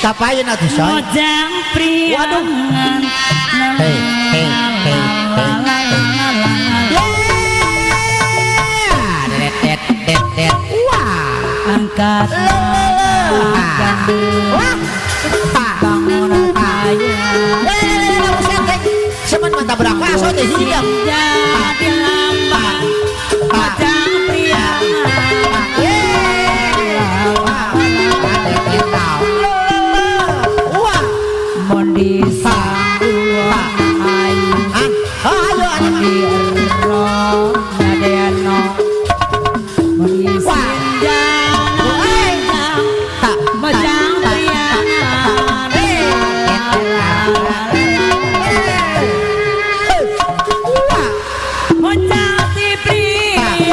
Kapayan atuh soy. Mojang priangan. Hei, hei, hei, hei. Det. Wah. Angkat Wah. bangun kaya. Semen mantap berapa so teh hidup. Jadi lambat mojang priangan. Mondi sangguang ayu. Mondi ero nadeno. Mondi sinjana mojang priangan. Mojang ti priangan.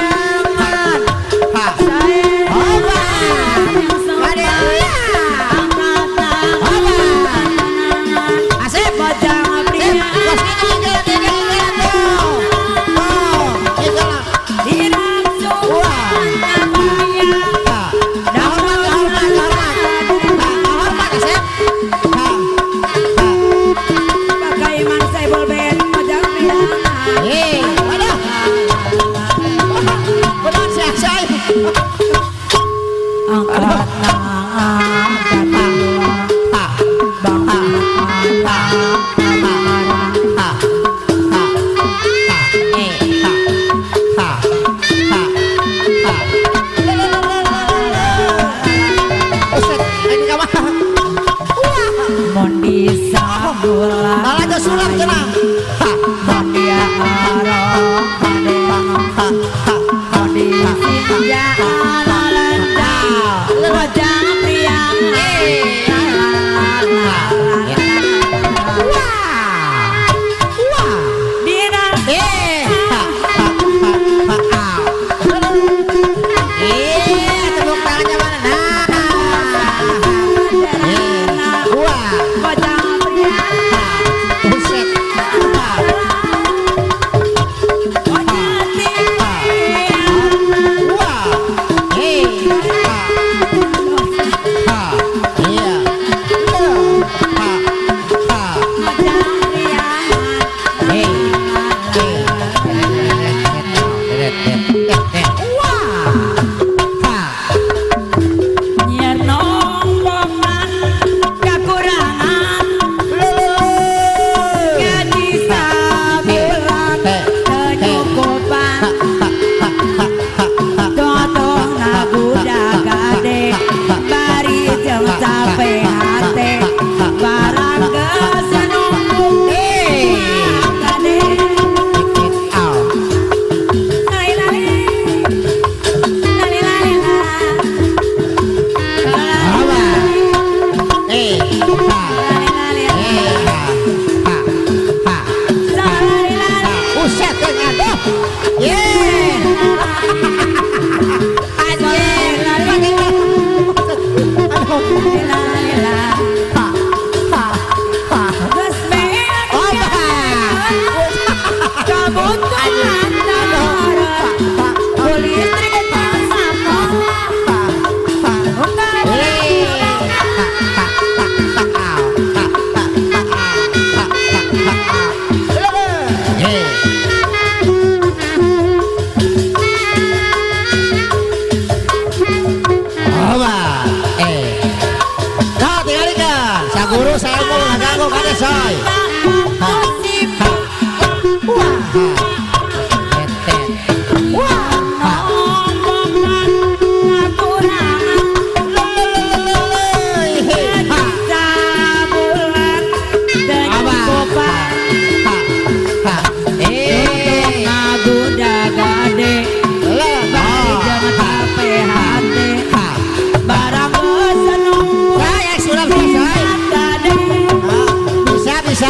Bisa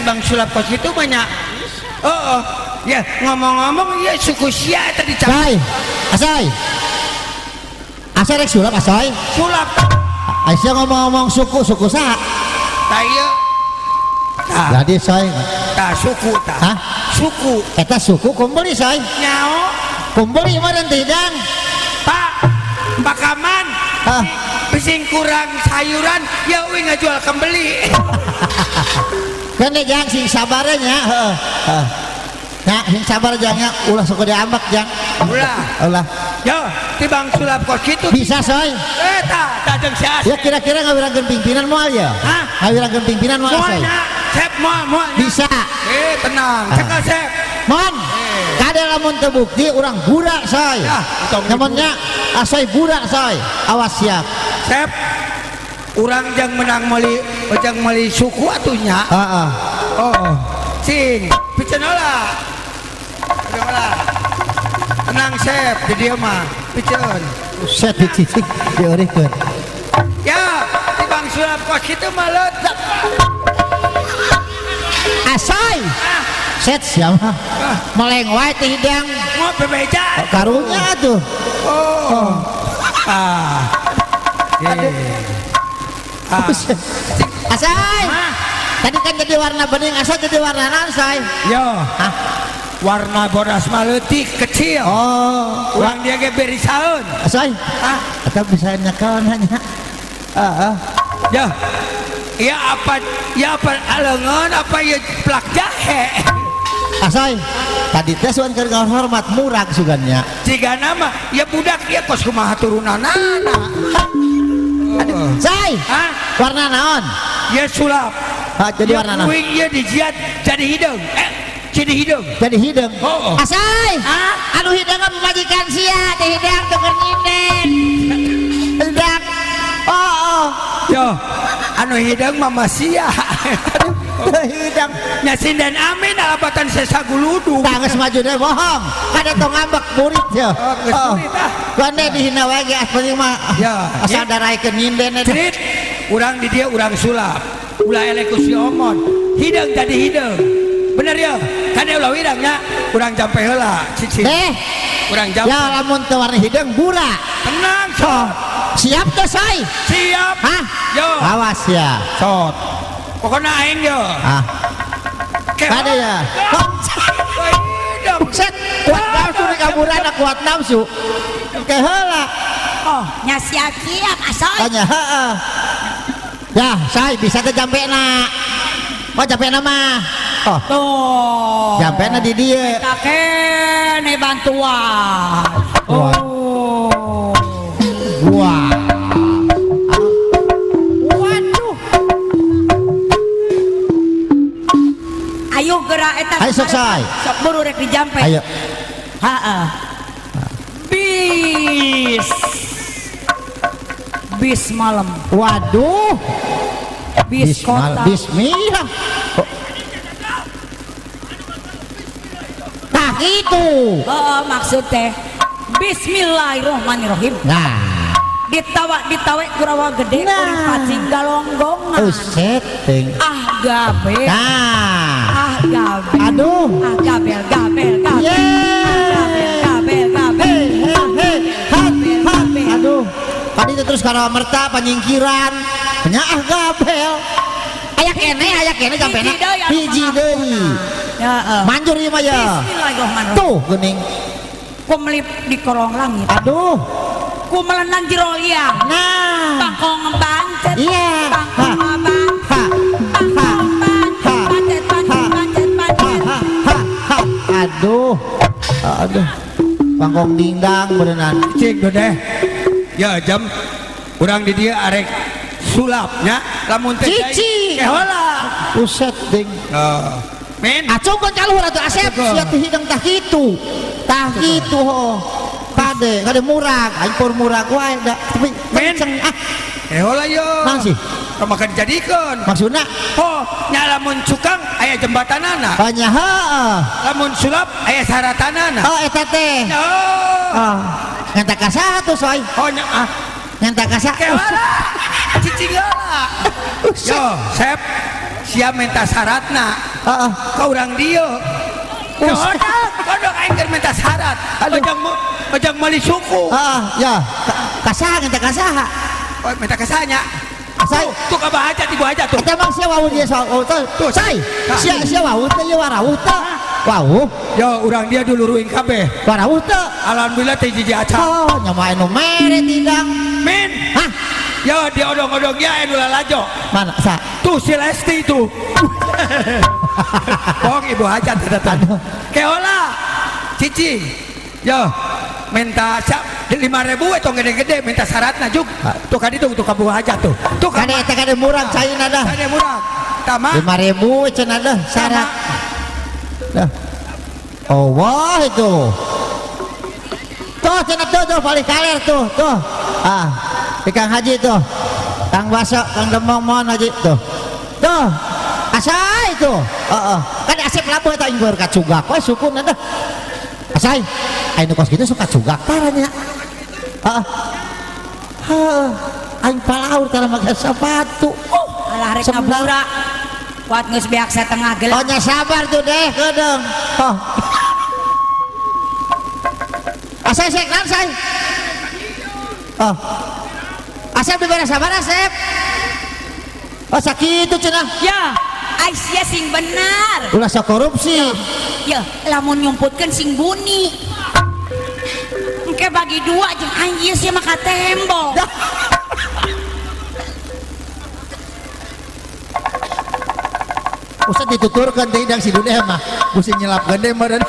tibang sulap kos itu banyak. Oh, ya ngomong-ngomong ya suku sia tadi Soy, asoy. Asoy rek sulap asoy. sulap Aisyah ngomong-ngomong suku sah. tayo. Jadi soy. Suku ta. Hah? Suku. Eta suku kumpul soy. Nyao. Kumpul ieu mah hidang. Pak, Pakaman. Ah. Bising kurang sayuran, ya uing ngajual kembali. Kan jang sing sabarnya heeh. Nah, sing sabar jangnya ulah suku diambak jang. Ulah. Yo, tibang sulap kos gitu. Bisa soy. Tak jeung si Asep. Ya kira-kira ngawirangkeun pimpinan moal ya? Hah? Ngawirangkeun pimpinan moal soy. Moalnya, Sep moal. Bisa. Tenang. Cekal Sep. Mon. Kade lamun teu bukti urang burak soy. Ya, tong Nyamunnya asoy burak soy. Awas siap. Sep. Urang jang menang meuli suku atunya. Heeh. Oh. Sing, picenola. Tenang Sep, di dia mah. Picen. Set dicicik diurikeun. Ya, tibang sulap kos itu malet. Asoy. Set siapa? Meleng wae teh hidang. Mau bebeja. Karunya tuh. Oh. Asoy. Tadi kan jadi warna bening, asoy jadi warna naon soy? Yo. Hah? Warna bodas maletik kecil. Oh, Urang dia ge beri saeun. asoy. Hah? Atau bisa nyekel nanya. Ya. Ya apa alengan apa ya plak jahe. Asoy. Tadi teh suan keur hormat murag sugannya. Jika nama ya budak ya kos kumaha turunanana. Soy. Hah? Warna naon? Ya sulap. Jadi warna naon? Kuing ya dijiat jadi hidung. Jadi hidung. Jadi hidung. Oh. Asoy. Hah? Anu hidung mah majikan sia, teh hidung tuker nyinden. Hidung. Oh. Yo, anu hidung mama sia. Hidung. Nyasin dan amin alabatan sesaguludu. Tangis maju deh bohong. Kada tong ngambek murid ya. geus murid, ah. Gande dihina wae ge asli mah. Ya, Asal ya. daraikeun nyinden eta. Cerit, urang di dia urang sulap. Ulah elek ku si omon. Hidung jadi hidung. Bener ya? Kan ulah wirangnya urang jampe heula. Cicing. Deh. Urang jampe. Ya lamun teu warna hidung burak. Tenang, So, Sot. siap teh soy. Siap. Hah? Yo. Awas ya. Sot. Pokoknya aing yo. Ah. Kada ya. Hidung. Set, kuat nafsu di kaburana kuat nafsu. Ke heula. Oh, nya siap asoy. Tanya heeh. Ya, say bisa teh jampena. Oh, jampena mah. Oh, Tuh. jampena di dieu. Kakek nih bantuan. Oh. Wah. Waduh. Ayo gerak eta. Ayo, sok, say. Sok buru rek dijampe. Ayo. Heeh. Bis malam. Waduh. Bis kota. Bismillah. Oh. Nah, gitu. Maksud teh Bismillahirrohmanirrohim. Nah, Ditawa kurawa gede Nah. urang pacing galonggongan. setting. Gabe. Nah. Gabe. Aduh. Gabel. Yeay. Gabel. Hei. Hat. Aduh. Tadi itu terus karena merta penyingkiran. Penyaah gabel. Aya kene jampena. Hiji deui. Ya, Manjur ieu mah ya. Bismillahirrohmanirrohim. Tuh geuning. Kumelip di kolong langit. Aduh. Kumelenang jero liang. Nah. Bangkong bancet. Iya. Bangkong bancet. Ha. Bancet. Ha. Aduh. Pangkong dingdang beneran. Cik deh. Ya jam urang di dia arek sulapnya lamun teh Cici. heula. Buset ding. Men. Acungkeun kaluhur atuh Asep. Sia teh hidung tah kitu. Tah kitu ho. Kade murag, aing pur murag wae da. Tapi Men. kenceng Heula yo. Naon sih? Maka dijadikeun. Maksudna Oh, nya lamun cukang aya jembatanana. banyak heeh. Lamun sulap aya saratanana. Oh eta teh. Oh. Nganta ka saha tuh soy? Oh nya Nganta ka saha? Kehala. Cicing heula. Yo, Sep. Sia minta syaratna. Heeh. ka urang dieu. Kodok aing keur minta syarat. Ojang meuli suku. Ya. Kasaha kita kasaha. Oh, minta kesanya. Sai. Tuh ka bahajat ibu aja tuh. Eta mah sia wau dia tuh. Sai. Sia wau teh ye warawuh teh. Wau. Yo urang dia dulu ruing kabeh. Warawuh teh. Alhamdulillah teh jiji acan. Oh, nyamain nu mere tidang. Min. Hah? Yo dia odong-odong ya anu lalajo. Mana sa? Tuh si Lesti tuh. Bong ibu hajat datang. Keola. Cici. Yo minta 5.000 itu gede-gede minta syaratna juk. Tuh kadi tuh kabu hajat tuh. Tuh Kade eta kade murang caina dah. Kade murang. Tama 5.000 cenah dah syarat. Dah. Oh wah itu. Tuh cenah tuh balik kaler tuh. Di Kang Haji tuh. Kang Baso, Kang Demong mohon Haji tuh. Tuh. Asai tuh. Kan asep labuh eta inggur kacugak we sukuna dah. Asai. Aing kos kitu suka cugak taranya. Aing palaur tara make sepatu. Alah rek ngabura. Kuat geus beak setengah gelas. Oh nya sabar tuh deh kedeung. Asep sek kan say. Asep dibere sabar Asep. Sakitu cenah. Ya, Aisyah sing benar. Ulah sok korupsi. Ya, lamun nyumputkeun sing buni. Engke bagi dua jeung anjir sia mah ka tembok. Usah dituturkan tidang si Dude mah. Mesti nyelap gede mah dan.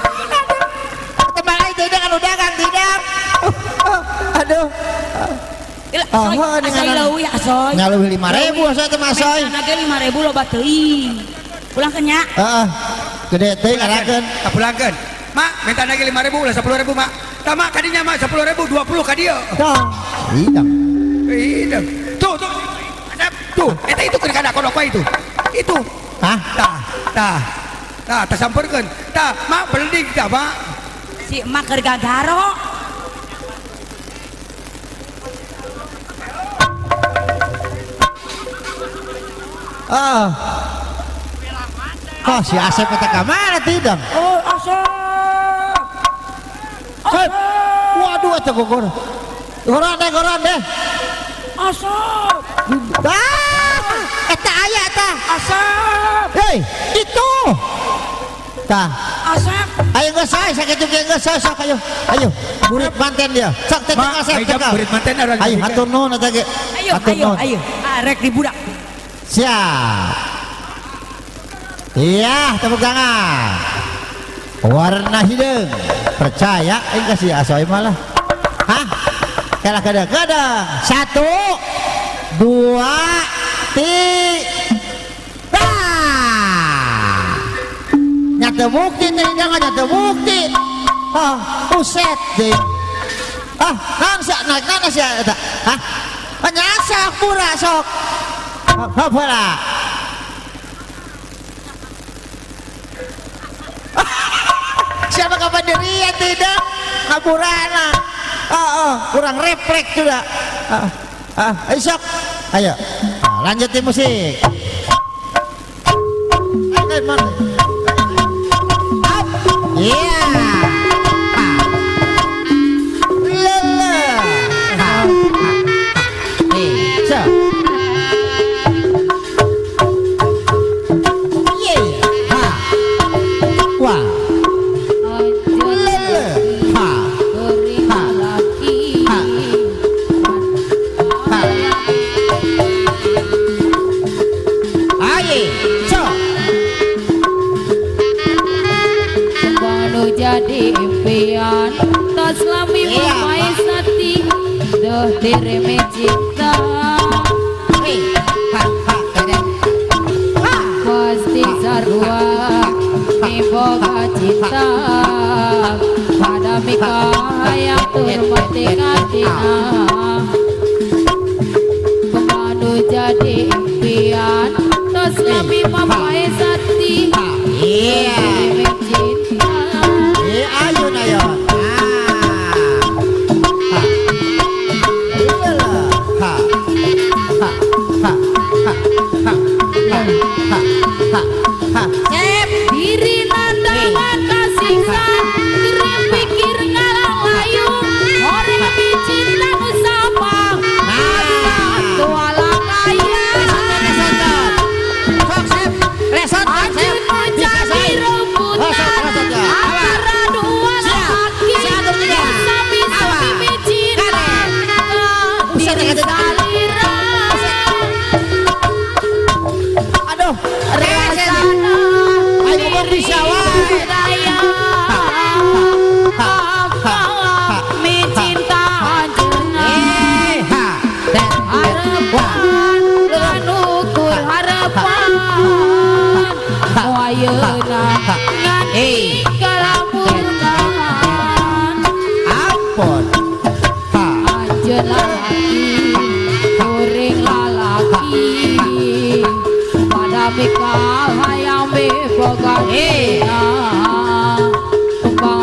Tembak aja tidang anu dagang tidang. Aduh. Asoy leuwih asoy. Ngaleuwih 5.000 asoy teh mah asoy. Menana ge 5.000 loba teuing. Pulang ke nya. Gede teuing ngarakeun. kapulangkeun. Mak, minta lagi 5.000 ulah 10.000 mak. Tah mak kadinya mak 10.000 20 ka dieu. Idang. Idem. Tuh. Asep, tuh. Eta itu keur kada kodok wae itu. Itu. Hah? Tah sampeurkeun. Tah, mak beling tah mak. Si emak keur gagaro. Si Asep eta ka mana tidang? Oh, Asep. Asep. Waduh eta gogor. Goran deh. Asep. Eta aya eta. Asep. Hei, itu. Tah. Asep. Ayo geus sae sakitu ge geus sae sok ayo. Ayo, murid manten dia. Sok teh Asep teh. Murid manten orang. Ayo hatur nuhun eta ge. Ayo. Arek di budak. Siap. Iya, tepuk tangan. Warna hidung. Percaya aing kasih asoy malah. Hah? Kalah kadang. 1 2 3. Nyata bukti teh jangan nyata bukti. Uset deh. Naon sia naik nana sia eta? Nyasa pura sok. Pura. Siapa kapan dirian tidak ngaburana. Kurang refleks juga. Ayo sok. Ayo. Lanjutin musik. Iya. Lele. Sok. Wah. Jadi impian tas lami mamai sati deh direme cinta pasti sarua miboga cinta pada mika yang turmati katina kemana jadi impian tas lami mamai sati direme cinta. Ayun. Cep. lalaki kuring lalaki pada mikal hayang boga dina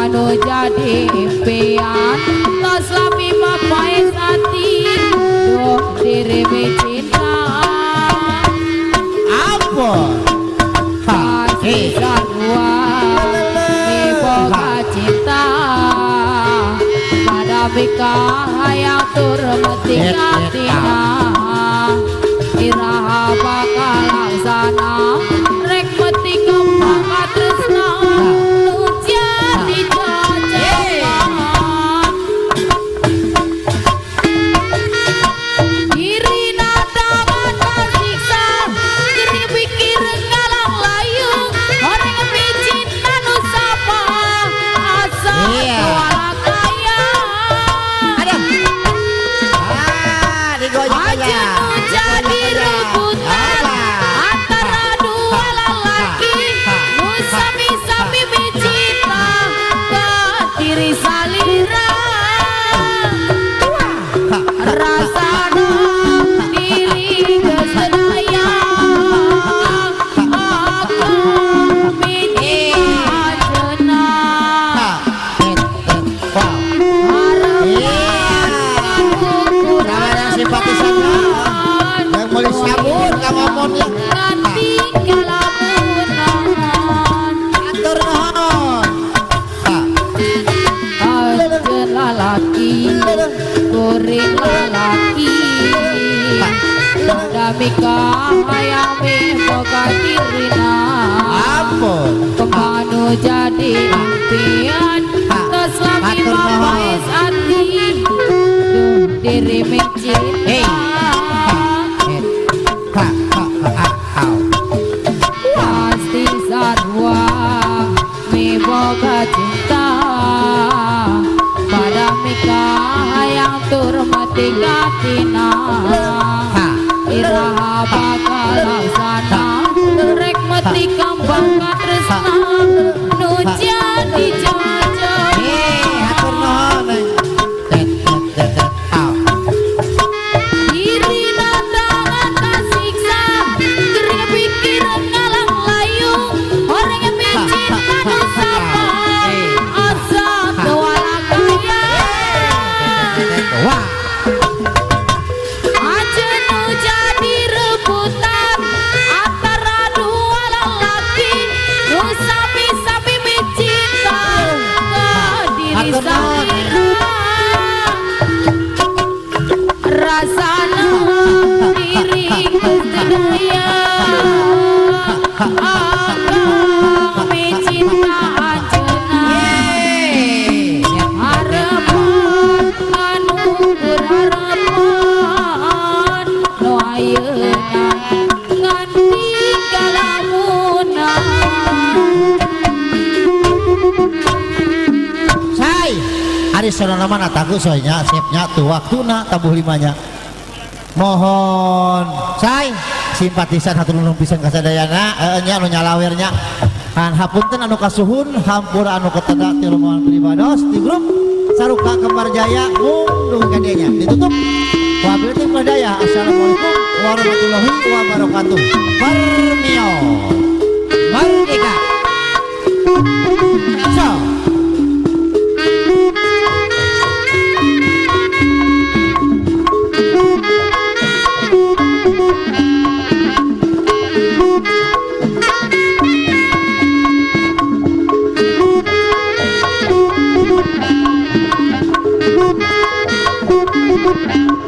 anu jadi impian tos lami mapai sati duh dirimi cinta Ampun. kasih sarua boga cinta pada bika hayang tur mati katina iraha bakal laksana rek mati kembang katresna nu jadi jajaman diri tangan tersiksa jadi pikir ngalang layung orang picin anu sapa asa wala kaya Ada. Digoyang aja aja. nu jadi rebutan antara dua lelaki nu sami-sami mencinta ke diri salira rasana diri kesedaya aku mencinta jenah Wow. Namanya simpatisan yang mulai sabun kamu ngomongnya. nanti kalamunan Atur nuhun. ajen lalaki kuring lalaki damika hayang boga dirina Ampun. kemanu jadi impian tos lami Atur nuhun. mapais ati duh diri Hey. mencinta Au. pasti sarwa mi boga cinta pada mika hayang tur mati katina iraha bakal laksana rek mati kembang katresna nu jadi jajan Atur nuhun. Au. diri tangan tersiksa gering pikir ngalang layung orang yang mencinta nu sapa asa wala kaya Wah. aja nu jadi rebutan antara dua lelaki nu sami-sami mencinta ke diri Atur nuhun. salira rasana diri kesedaya aku mencinta jenah harapan anu berharapan no ayeuna nganti kalamunan Say, hari saudara mana takut soalnya siapnya tuh waktuna tabuh limanya. Mohon, say simpatisan hatur nuhun pisan kasadayana, nya anu nyalawernya. Han hapunten anu kasuhun, hampura anu keteda ti rumahan pribados di grup Saruka Kembar Jaya mung nuhun kadenya. Ditutup. Wabillahi taufiq wal hidayah. Assalamualaikum warahmatullahi wabarakatuh. Parmio. Merdeka. So. Thank you.